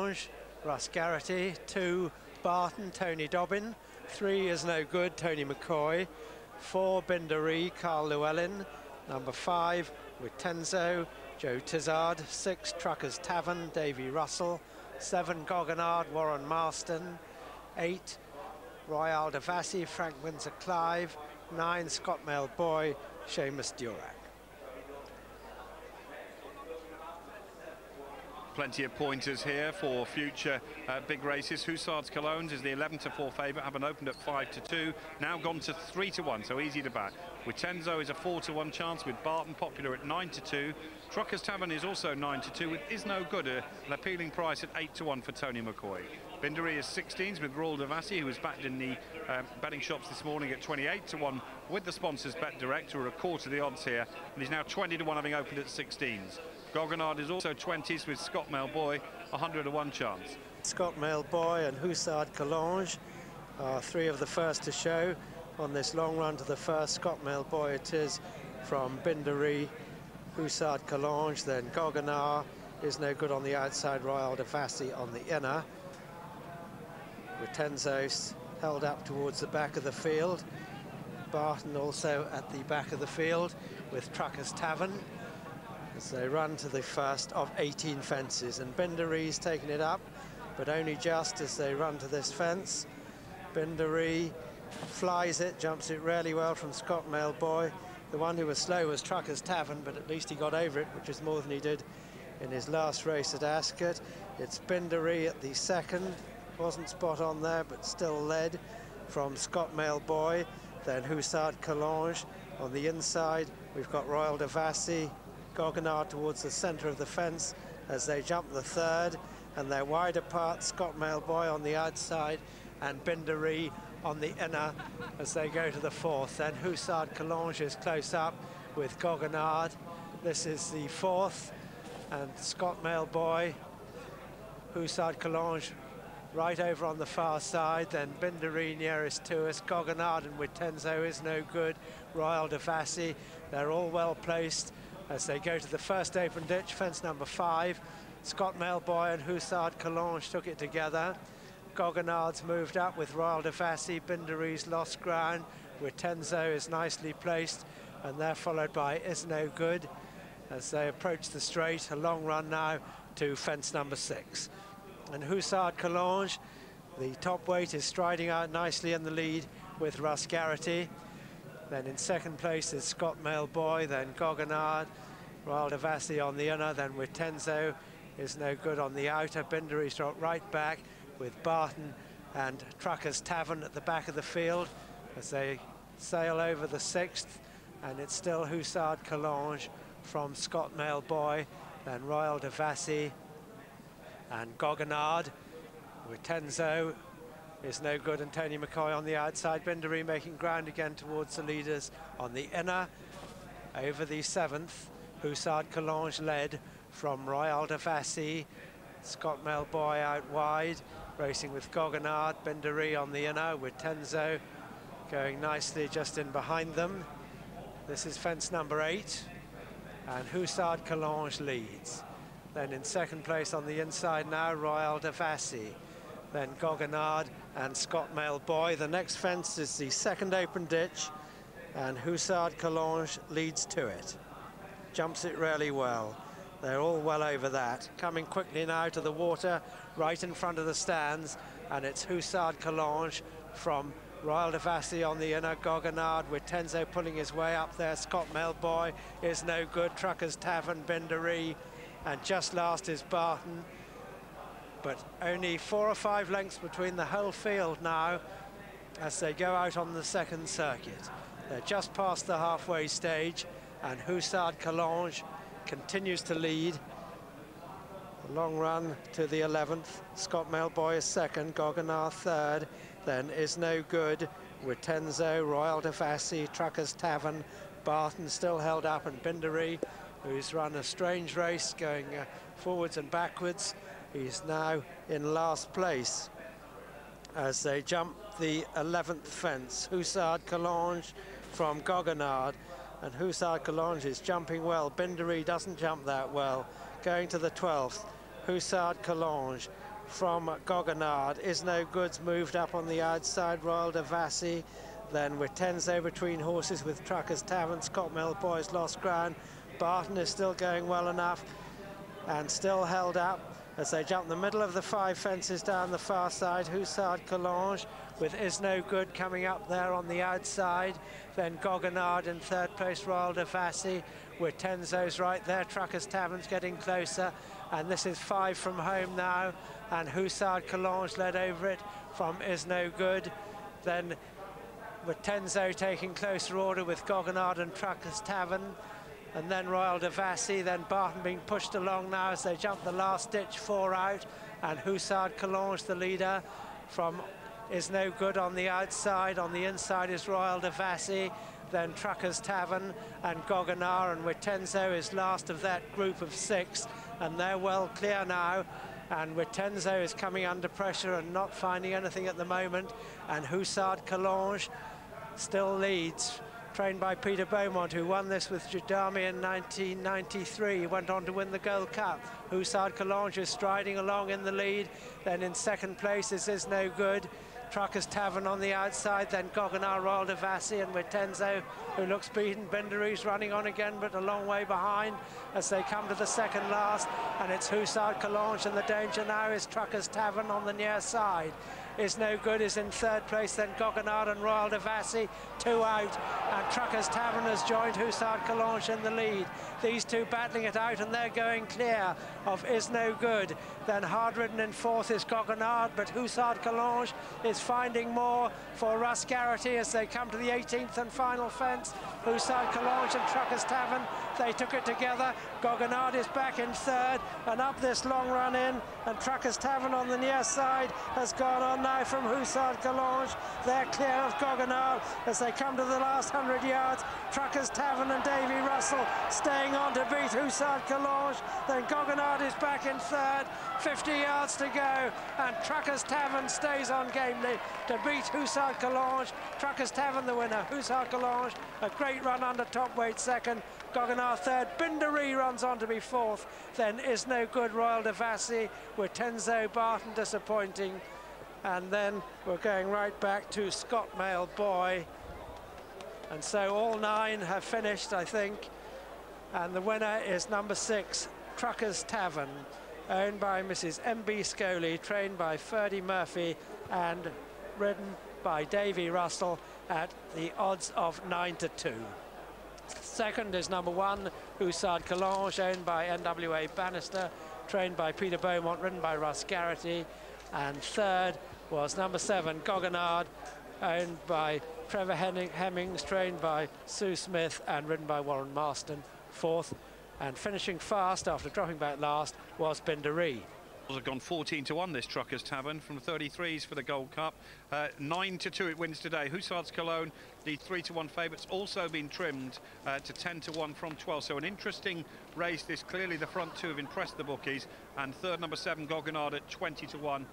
Collonge, Russ Garrity. 2, Barton, Tony Dobbin. 3 is no good, Tony McCoy. 4, Bindery, Carl Llewellyn. Number 5, Wittenzo, Joe Tizard. 6, Truckers Tavern, Davy Russell. 7, Goggenard, Warren Marston. 8, Royal Davy, Frank Windsor Clive. 9, Scott Mail Boy, Seamus Durack. Plenty of pointers here for future big races. Hussards Colognes is the 11-4 favourite, having opened at 5-2, now gone to 3-1, so easy to back. Wittenzo is a 4-1 chance, with Barton popular at 9-2. Truckers Tavern is also 9-2, with Is No Good, an appealing price at 8-1 for Tony McCoy. Bindery is 16s with Royal Davy, who was backed in the betting shops this morning at 28-1 with the sponsors Bet Direct, who are a quarter the odds here, and he's now 20-1, having opened at 16s. Goggenard is also 20s with Scott Mail Boy, 100-1 chance. Scott Mail Boy and Hussard Collonge are 3 of the first to show on this long run to the first. Scott Mail Boy it is from Bindery, Hussard Collonge, then Goggenard Is No Good on the outside, Royal Davy on the inner. Wittenzo held up towards the back of the field. Barton also at the back of the field with Truckers Tavern as they run to the first of 18 fences, and Bindery's taking it up, but only just as they run to this fence. Bindery flies it, jumps it really well from Scott Mail Boy. The one who was slow was Truckers Tavern, but at least he got over it, which is more than he did in his last race at Ascot. It's Bindery at the second, wasn't spot on there, but still led from Scott Mail Boy. Then Hussard Collonge on the inside. We've got Royal Davy, Goggenard towards the centre of the fence as they jump the third, and they're wide apart. Scott Mail Boy on the outside and Bindery on the inner as they go to the fourth. Then Hussard Collonge is close up with Goggenard. This is the fourth, and Scott Mail Boy, Hussard Collonge right over on the far side, then Bindery nearest to us. Goggenard and Wittenzo Is No Good, Royal Davy, they're all well placed as they go to the first open ditch, fence number 5. Scott Mail Boy and Hussard Collonge took it together. Goggenard's moved up with Royal Davy. Bindery's lost ground. Wittenzo is nicely placed, and they're followed by Is No Good as they approach the straight. A long run now to fence number 6. And Hussard Collonge, the top weight, is striding out nicely in the lead with Russ Garrity. Then in second place is Scott Mail Boy, then Goggenard, Royal Davy on the inner, then Wittenzo Is No Good on the outer. Bindery's dropped right back with Barton and Truckers Tavern at the back of the field as they sail over the 6th, and it's still Hussard Collonge from Scott Mail Boy, then Royal Davy and Goggenard. Wittenzo Is No Good and Tony McCoy on the outside. Bindery making ground again towards the leaders on the inner. Over the 7th, Hussard Collonge led from Royal Davy. Scott Mail Boy out wide, racing with Goggenard. Bindery on the inner, Wittenzo going nicely just in behind them. This is fence number 8, and Hussard Collonge leads. Then in second place on the inside now, Royal Davy. Then Goggenard and Scott Mail Boy. The next fence is the second open ditch, and Hussard Collonge leads to it. Jumps it really well. They're all well over that. Coming quickly now to the water, right in front of the stands, and it's Hussard Collonge from Royal Davy on the inner. Goggenard, Wittenzo pulling his way up there. Scott Mail Boy Is No Good. Truckers Tavern, Bindery, and just last is Barton. But only 4 or 5 lengths between the whole field now as they go out on the second circuit. They're just past the halfway stage, and Hussard Collonge continues to lead. A long run to the 11th. Scott Mail Boy is second, Goggenard third, then Is No Good, Wittenzo, Royal Davy, Truckers Tavern, Barton still held up, and Bindery, who's run a strange race going forwards and backwards. He's now in last place as they jump the 11th fence. Hussard Collonge from Goggenard, and Hussard Collonge is jumping well. Bindery doesn't jump that well. Going to the 12th, Hussard Collonge from Goguenard. Is No Good's moved up on the outside, Royal Davassi. Then with Tenzo between horses with Truckers Tavern, Scott Mill Boys lost ground. Barton is still going well enough and still held up as they jump the middle of the 5 fences down the far side. Hussard Collonge with Is No Good coming up there on the outside. Then Goguenard in 3rd place, Royal Davassi with Tenzo's right there. Truckers Tavern's getting closer, and this is 5 from home now, and Hussard Collonge led over it from Is No Good. Then with Tenzo taking closer order with Goguenard and Truckers Tavern, and then Royal Davassi, then Barton being pushed along now as they jump the last ditch 4 out, and Hussard Collonge the leader from Is No Good on the outside. On the inside is Royal Davassi, then Truckers Tavern and Goguenard, and with Tenzo is last of that group of 6, and they're well clear now. And with Tenzo is coming under pressure and not finding anything at the moment, and Hussard Collonge still leads, trained by Peter Beaumont, who won this with Judami in 1993. He went on to win the Gold Cup. Hussard Collonge is striding along in the lead. Then in 2nd place is No Good. Truckers Tavern on the outside, then Goguenard, Royal Davassi, and with Tenzo, who looks beaten. Bindery's running on again, but a long way behind as they come to the 2nd last, and it's Hussard Collonge, and the danger now is Truckers Tavern on the near side. Is No Good is in 3rd place, then Goguenard and Royal Davassi, 2 out, and Truckers Tavern has joined Hussard Collonge in the lead. These two battling it out, and they're going clear of Is No Good. Then hard ridden in 4th is Goguenard, but Hussard Collonge is finding more for Russ Garrity as they come to the 18th and final fence. Hussard Collonge and Truckers Tavern, they took it together. Goguenard is back in 3rd, and up this long run in, and Truckers Tavern on the near side has gone on now from Hussard Collonge. They're clear of Goguenard as they come to the last 100 yards. Truckers Tavern and Davy Russell staying on to beat Hussard Collonge. Then Goguenard is back in 3rd, 50 yards to go, and Truckers Tavern stays on gamely to beat Hussard Collonge. Truckers Tavern the winner, Hussard Collonge a great run under top weight 2nd, Goguenard 3rd, Bindery runs on to be 4th, then Is No Good, Royal Davassi with Tenzo Barton disappointing, and then we're going right back to Scott Mail Boy, and so all 9 have finished, I think, and the winner is number 6, Truckers Tavern, owned by Mrs. M.B. Scoley, trained by Ferdy Murphy and ridden by Davy Russell at the odds of 9-2. 2nd is number 1, Hussard Collonge, owned by NWA Bannister, trained by Peter Beaumont, ridden by Russ Garrity, and 3rd was number 7, Goguenard, owned by Trevor Hemmings, trained by Sue Smith and ridden by Warren Marston. 4th, and finishing fast after dropping back last was Bindery. Have gone 14-1 this Truckers Tavern from 33s for the Gold Cup. 9-2 it wins today. Hussards Cologne, the 3-1 favourites, also been trimmed to 10-1 from 12. So an interesting race. This clearly the front 2 have impressed the bookies, and 3rd number 7 Goguenard at 20-1